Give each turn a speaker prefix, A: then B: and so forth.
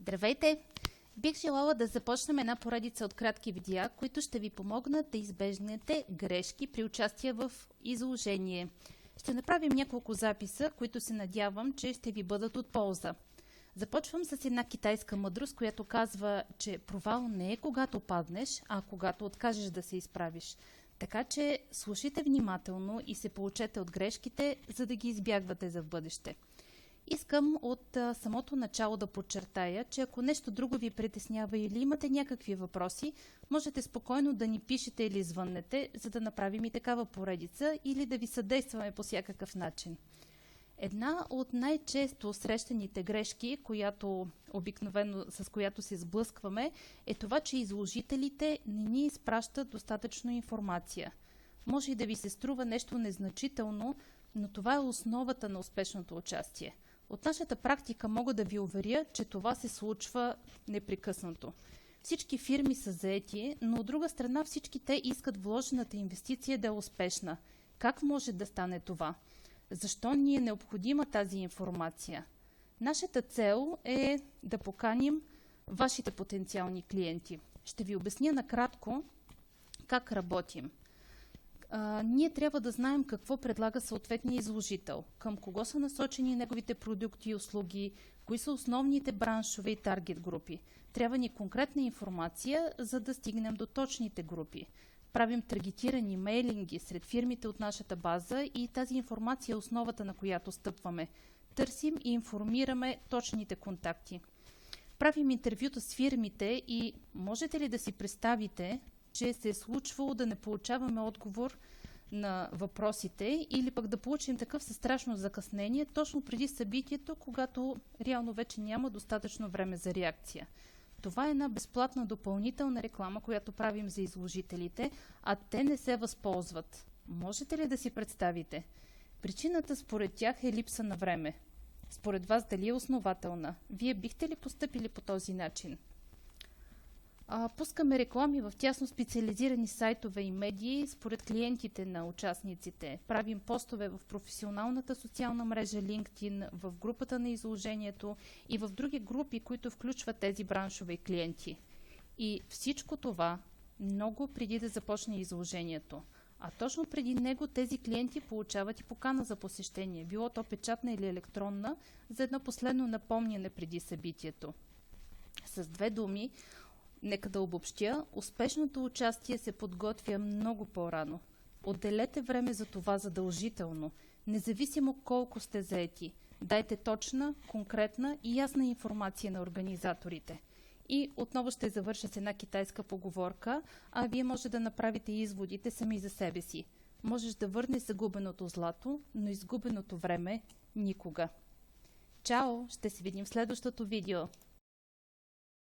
A: Здравейте! Бих желала да започнем една поредица от кратки видеа, които ще ви помогнат да избегнете грешки при участие в изложение. Ще направим няколко записа, които се надявам, че ще ви бъдат от полза. Започвам с една китайска мъдрост, която казва, че провал не е когато паднеш, а когато откажеш да се изправиш. Така че слушайте внимателно и се поучете от грешките, за да ги избягвате за в бъдеще. Искам от самото начало да подчертая, че ако нещо друго ви притеснява или имате някакви въпроси, можете спокойно да ни пишете или звъннете, за да направим и такава поредица или да ви съдействаме по всякакъв начин. Една от най-често срещаните грешки, с която се сблъскваме, е това, че изложителите не ни изпращат достатъчно информация. Може и да ви се струва нещо незначително, но това е основата на успешното участие. От нашата практика мога да ви уверя, че това се случва непрекъснато. Всички фирми са заети, но от друга страна всички те искат вложената инвестиция да е успешна. Как може да стане това? Защо ни е необходима тази информация? Нашата цел е да поканим вашите потенциални клиенти. Ще ви обясня накратко как работим. Ние трябва да знаем какво предлага съответния изложител, към кого са насочени неговите продукти и услуги, кои са основните браншове и таргет групи. Трябва ни конкретна информация, за да стигнем до точните групи. Правим таргетирани мейлинги сред фирмите от нашата база и тази информация е основата, на която стъпваме. Търсим и информираме точните контакти. Правим интервюта с фирмите и можете ли да си представите, че се е случвало да не получаваме отговор на въпросите или пък да получим такъв със страшно закъснение точно преди събитието, когато реално вече няма достатъчно време за реакция. Това е една безплатна допълнителна реклама, която правим за изложителите, а те не се възползват. Можете ли да си представите? Причината според тях е липса на време. Според вас дали е основателна? Вие бихте ли постъпили по този начин? Пускаме реклами в тясно специализирани сайтове и медии според клиентите на участниците. Правим постове в професионалната социална мрежа LinkedIn, в групата на изложението и в други групи, които включват тези браншове клиенти. И всичко това много преди да започне изложението. А точно преди него тези клиенти получават и покана за посещение, било то печатна или електронна, за едно последно напомняне преди събитието. С две думи, нека да обобщя, успешното участие се подготвя много по-рано. Отделете време за това задължително, независимо колко сте заети. Дайте точна, конкретна и ясна информация на организаторите. И отново ще завърша с една китайска поговорка, а вие може да направите изводите сами за себе си. Можеш да върнеш загубеното злато, но изгубеното време никога. Чао! Ще се видим в следващото видео.